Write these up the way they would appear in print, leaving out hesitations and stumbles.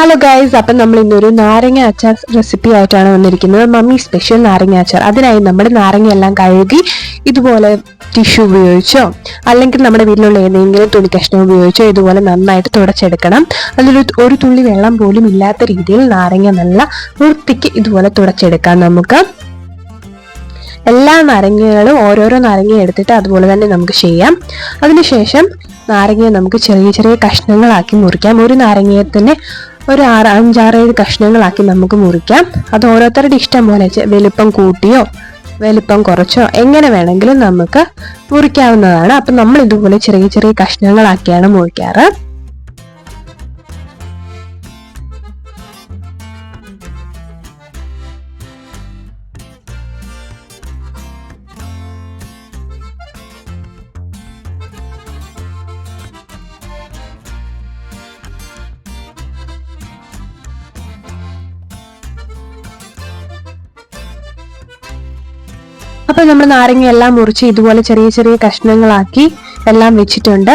Hello guys, അപ്പം നമ്മൾ ഇന്നൊരു നാരങ്ങ അച്ചാർ റെസിപ്പി ആയിട്ടാണ് വന്നിരിക്കുന്നത്. മമ്മി സ്പെഷ്യൽ നാരങ്ങ അച്ചാർ. അതിനായി നമ്മുടെ നാരങ്ങ എല്ലാം കഴുകി ഇതുപോലെ ടിഷ്യൂ ഉപയോഗിച്ചോ അല്ലെങ്കിൽ നമ്മുടെ വീട്ടിലുള്ള ഏതെങ്കിലും തുണി കഷ്ണം ഉപയോഗിച്ചോ ഇതുപോലെ നന്നായിട്ട് തുടച്ചെടുക്കണം. ഒരു തുള്ളി വെള്ളം പോലും ഇല്ലാത്ത രീതിയിൽ നാരങ്ങ നല്ല വൃത്തിക്ക് ഇതുപോലെ തുടച്ചെടുക്കാം. നമുക്ക് എല്ലാ നാരങ്ങകളും ഓരോരോ നാരങ്ങ എടുത്തിട്ട് അതുപോലെ തന്നെ നമുക്ക് ചെയ്യാം. അതിനുശേഷം നാരങ്ങയെ നമുക്ക് ചെറിയ ചെറിയ കഷ്ണങ്ങളാക്കി മുറിക്കാം. ഒരു നാരങ്ങയെ തന്നെ ഒരു 5-6-7 കഷ്ണങ്ങളാക്കി നമുക്ക് മുറിക്കാം. അത് ഓരോരുത്തരുടെ ഇഷ്ടം പോലെ വലിപ്പം കൂട്ടിയോ വലിപ്പം കുറച്ചോ എങ്ങനെ വേണമെങ്കിലും നമുക്ക് മുറിക്കാവുന്നതാണ്. അപ്പം നമ്മൾ ഇതുപോലെ ചെറിയ ചെറിയ കഷ്ണങ്ങളാക്കിയാണ് മുറിക്കാറ്. അപ്പൊ നമ്മൾ നാരങ്ങ എല്ലാം മുറിച്ച് ഇതുപോലെ ചെറിയ ചെറിയ കഷ്ണങ്ങളാക്കി എല്ലാം വെച്ചിട്ടുണ്ട്.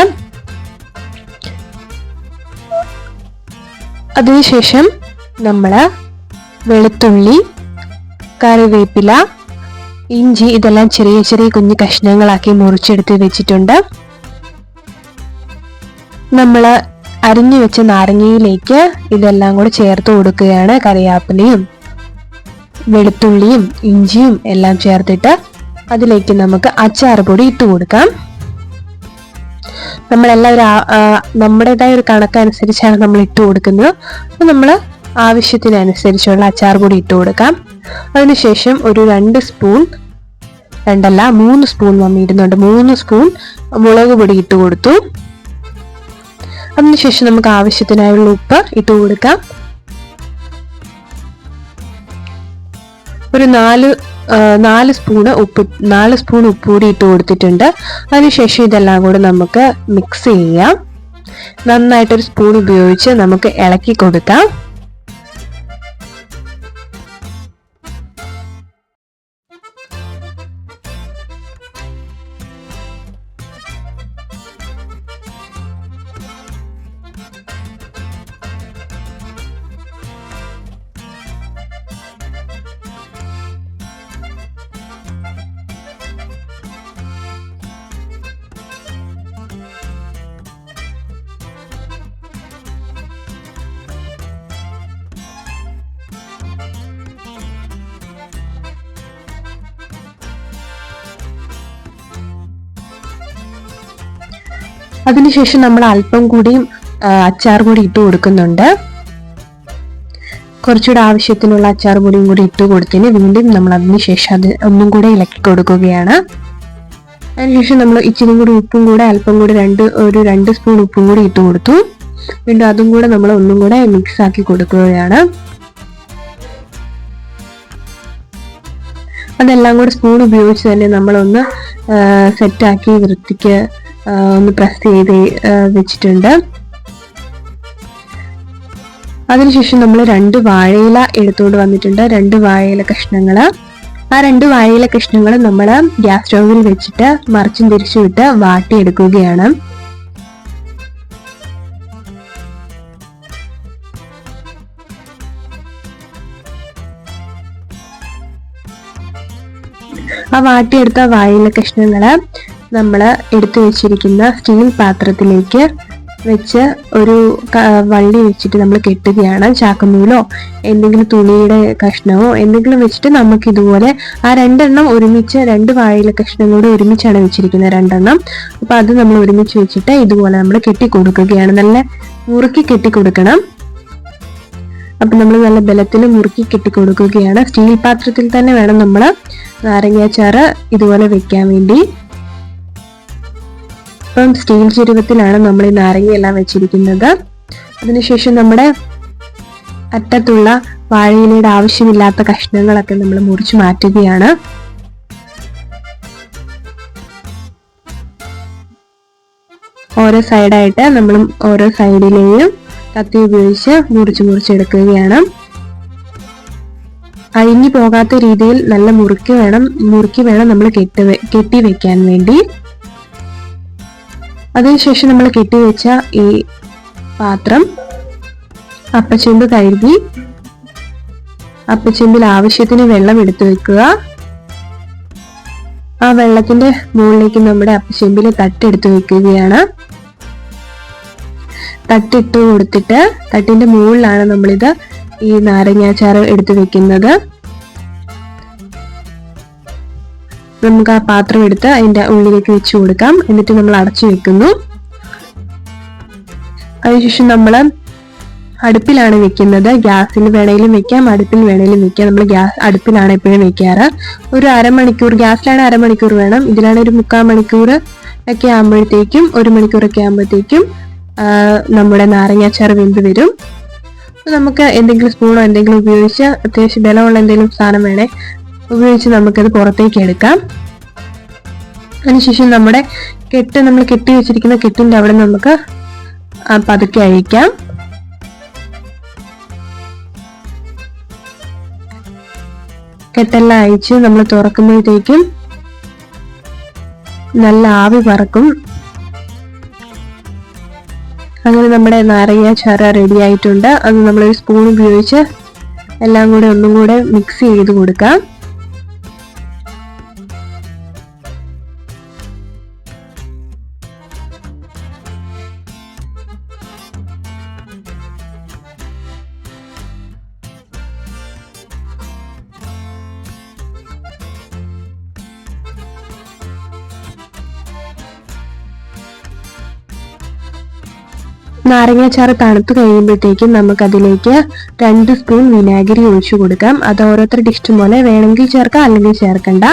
അതിനുശേഷം നമ്മള് വെളുത്തുള്ളി, കറിവേപ്പില, ഇഞ്ചി ഇതെല്ലാം ചെറിയ ചെറിയ കുഞ്ഞു കഷ്ണങ്ങളാക്കി മുറിച്ചെടുത്ത് വെച്ചിട്ടുണ്ട്. നമ്മള് അരിഞ്ഞു വെച്ച നാരങ്ങയിലേക്ക് ഇതെല്ലാം കൂടെ ചേർത്ത് കൊടുക്കുകയാണ്. കറിവേപ്പിലയും വെളുത്തുള്ളിയും ഇഞ്ചിയും എല്ലാം ചേർത്തിട്ട് അതിലേക്ക് നമുക്ക് അച്ചാർ പൊടി ഇട്ട് കൊടുക്കാം. നമ്മളെല്ലാവരും നമ്മുടേതായ ഒരു കണക്കനുസരിച്ചാണ് നമ്മൾ ഇട്ട് കൊടുക്കുന്നത്. അപ്പം നമ്മൾ ആവശ്യത്തിനനുസരിച്ചുള്ള അച്ചാർ പൊടി ഇട്ട് കൊടുക്കാം. അതിനുശേഷം ഒരു 2 സ്പൂൺ 3 സ്പൂൺ മമ്മി ഇടുന്നുണ്ട്. 3 സ്പൂൺ മുളക് പൊടി ഇട്ട് കൊടുത്തു. അതിനുശേഷം നമുക്ക് ആവശ്യത്തിനായുള്ള ഉപ്പ് ഇട്ട് കൊടുക്കാം. ഒരു 4 സ്പൂൺ ഉപ്പ് കൂടി ഇട്ട് കൊടുത്തിട്ടുണ്ട്. അതിനുശേഷം ഇതെല്ലാം കൂടെ നമുക്ക് മിക്സ് ചെയ്യാം. നന്നായിട്ടൊരു സ്പൂൺ ഉപയോഗിച്ച് നമുക്ക് ഇളക്കി കൊടുക്കാം. അതിനുശേഷം നമ്മൾ അല്പം കൂടിയും അച്ചാർ പൊടി ഇട്ട് കൊടുക്കുന്നുണ്ട്. കുറച്ചുകൂടെ ആവശ്യത്തിനുള്ള അച്ചാർ പൊടിയും കൂടി ഇട്ട് കൊടുത്തതിന് വീണ്ടും നമ്മൾ അതിനുശേഷം അത് ഒന്നും കൂടെ ഇളക്കി കൊടുക്കുകയാണ്. അതിനുശേഷം നമ്മൾ ഇച്ചിരി കൂടി ഉപ്പും കൂടെ അല്പം കൂടി 2 സ്പൂൺ ഉപ്പും കൂടി ഇട്ട് കൊടുത്തു. വീണ്ടും അതും കൂടെ നമ്മൾ ഒന്നും കൂടെ മിക്സ് ആക്കി കൊടുക്കുകയാണ്. അതെല്ലാം കൂടെ സ്പൂൺ ഉപയോഗിച്ച് തന്നെ നമ്മളൊന്ന് സെറ്റാക്കി വൃത്തിക്ക് ഒന്ന് പ്രസ് ചെയ്ത് വെച്ചിട്ടുണ്ട്. അതിനുശേഷം നമ്മൾ 2 വാഴയില എടുത്തുകൊണ്ട് വന്നിട്ടുണ്ട്. 2 വാഴയില കഷ്ണങ്ങള്. ആ 2 വാഴയില കഷ്ണങ്ങൾ നമ്മൾ ഗ്യാസ് സ്റ്റൗവിൽ വെച്ചിട്ട് മറിച്ചും തിരിച്ചും ഇട്ട് വാട്ടിയെടുക്കുകയാണ്. ആ വാട്ടിയെടുത്ത വാഴയില കഷ്ണങ്ങള് നമ്മൾ എടുത്തു വെച്ചിരിക്കുന്ന സ്റ്റീൽ പാത്രത്തിലേക്ക് വെച്ച് ഒരു വള്ളി വെച്ചിട്ട് നമ്മൾ കെട്ടുകയാണ്. ചാക്കുനൂലോ എന്തെങ്കിലും തുണിയുടെ കഷ്ണമോ എന്തെങ്കിലും വെച്ചിട്ട് നമുക്ക് ഇതുപോലെ ആ 2 എണ്ണം ഒരുമിച്ച് 2 വാഴയില കഷ്ണം കൂടി ഒരുമിച്ചാണ് വെച്ചിരിക്കുന്നത് 2 എണ്ണം. അപ്പൊ അത് നമ്മൾ ഒരുമിച്ച് വെച്ചിട്ട് ഇതുപോലെ നമ്മൾ കെട്ടിക്കൊടുക്കുകയാണ്. നല്ല മുറുക്കി കെട്ടിക്കൊടുക്കണം. അപ്പൊ നമ്മൾ നല്ല ബലത്തിൽ മുറുക്കി കെട്ടിക്കൊടുക്കുകയാണ്. സ്റ്റീൽ പാത്രത്തിൽ തന്നെ വേണം നമ്മൾ നാരങ്ങാച്ചാറ് ഇതുപോലെ വെക്കാൻ വേണ്ടി. ഇപ്പം സ്റ്റീൽ ചരുവത്തിലാണ് നമ്മൾ ഈ നാരങ്ങയെല്ലാം വെച്ചിരിക്കുന്നത്. അതിനുശേഷം നമ്മുടെ അറ്റത്തുള്ള വാഴയിലയുടെ ആവശ്യമില്ലാത്ത കഷ്ണങ്ങളൊക്കെ നമ്മൾ മുറിച്ച് മാറ്റുകയാണ്. ഓരോ സൈഡായിട്ട് നമ്മൾ ഓരോ സൈഡിലെയും കത്തി ഉപയോഗിച്ച് മുറിച്ചെടുക്കുകയാണ്. അഴിഞ്ഞു പോകാത്ത രീതിയിൽ നല്ല മുറുക്കി വേണം നമ്മൾ കെട്ടി വെക്കാൻ വേണ്ടി. അതിനുശേഷം നമ്മൾ കെട്ടിവെച്ച ഈ പാത്രം അപ്പച്ചെമ്പ് കഴുകി അപ്പച്ചെമ്പിൽ ആവശ്യത്തിന് വെള്ളം എടുത്തു വെക്കുക. ആ വെള്ളത്തിന്റെ മുകളിലേക്ക് നമ്മുടെ അപ്പച്ചെമ്പിൽ തട്ടെടുത്ത് വെക്കുകയാണ്. തട്ടിട്ട് കൊടുത്തിട്ട് തട്ടിന്റെ മുകളിലാണ് നമ്മളിത് ഈ നാരങ്ങാച്ചാറ് എടുത്തു വെക്കുന്നത്. നമുക്ക് ആ പാത്രം എടുത്ത് അതിന്റെ ഉള്ളിലേക്ക് വെച്ച് കൊടുക്കാം. എന്നിട്ട് നമ്മൾ അടച്ചു വെക്കുന്നു. അതിനുശേഷം നമ്മൾ അടുപ്പിലാണ് വെക്കുന്നത്. ഗ്യാസിൽ വേണേലും വെക്കാം, അടുപ്പിൽ വേണേലും വെക്കാം. നമ്മൾ അടുപ്പിലാണ് എപ്പോഴും വെക്കാറ്. ഒരു അരമണിക്കൂർ, ഗ്യാസിലാണ് അരമണിക്കൂർ വേണം, ഇതിലാണ് ഒരു 3/4 മണിക്കൂർ ഒക്കെ ആകുമ്പോഴത്തേക്കും, 1 മണിക്കൂറൊക്കെ ആകുമ്പോഴത്തേക്കും നമ്മുടെ നാരങ്ങാച്ചാറ് വെന്ത് വരും. നമുക്ക് എന്തെങ്കിലും സ്പൂണോ എന്തെങ്കിലും ഉപയോഗിച്ച്, അത്യാവശ്യം ബലമുള്ള എന്തെങ്കിലും സാധനം വേണേ ഉപയോഗിച്ച് നമുക്കത് പുറത്തേക്ക് എടുക്കാം. അതിനുശേഷം നമ്മുടെ നമ്മൾ കെട്ടി വെച്ചിരിക്കുന്ന കെട്ടിന്റെ അവിടെ നമുക്ക് പതുക്കെ അഴിക്കാം. കെട്ടെല്ലാം അഴിച്ച് നമ്മൾ തുറക്കുമ്പോഴത്തേക്കും നല്ല ആവി പറക്കും. അങ്ങനെ നമ്മുടെ നാരങ്ങാച്ചാറ് റെഡി ആയിട്ടുണ്ട്. അത് നമ്മളൊരു സ്പൂൺ ഉപയോഗിച്ച് എല്ലാം കൂടെ ഒന്നും കൂടെ മിക്സ് ചെയ്ത് കൊടുക്കാം. നാരങ്ങാച്ചാറ് തണുത്ത് കഴിയുമ്പോഴത്തേക്കും നമുക്ക് അതിലേക്ക് 2 സ്പൂൺ വിനാഗിരി ഒഴിച്ചു കൊടുക്കാം. അത് ഓരോരുത്തരുടെ ഇഷ്ടം പോലെ, വേണമെങ്കിൽ ചേർക്കാം അല്ലെങ്കിൽ ചേർക്കണ്ട.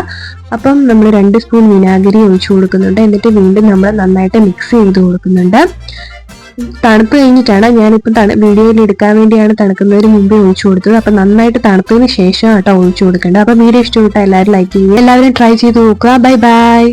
അപ്പം നമ്മൾ 2 സ്പൂൺ വിനാഗിരി ഒഴിച്ചു കൊടുക്കുന്നുണ്ട്. എന്നിട്ട് വീണ്ടും നമ്മൾ നന്നായിട്ട് മിക്സ് ചെയ്ത് കൊടുക്കുന്നുണ്ട്. തണുപ്പ് കഴിഞ്ഞിട്ടാണ്, ഞാനിപ്പം വീഡിയോയിൽ എടുക്കാൻ വേണ്ടിയാണ് തണുക്കുന്നതിന് മുമ്പേ ഒഴിച്ചു കൊടുത്തത്. അപ്പം നന്നായിട്ട് തണുത്തതിന് ശേഷം കേട്ടോ ഒഴിച്ചു കൊടുക്കേണ്ടത്. അപ്പം വീഡിയോ ഇഷ്ടപ്പെട്ടാൽ എല്ലാവരും ലൈക്ക് ചെയ്യുക, എല്ലാവരും ട്രൈ ചെയ്ത് നോക്കുക. Bye bye.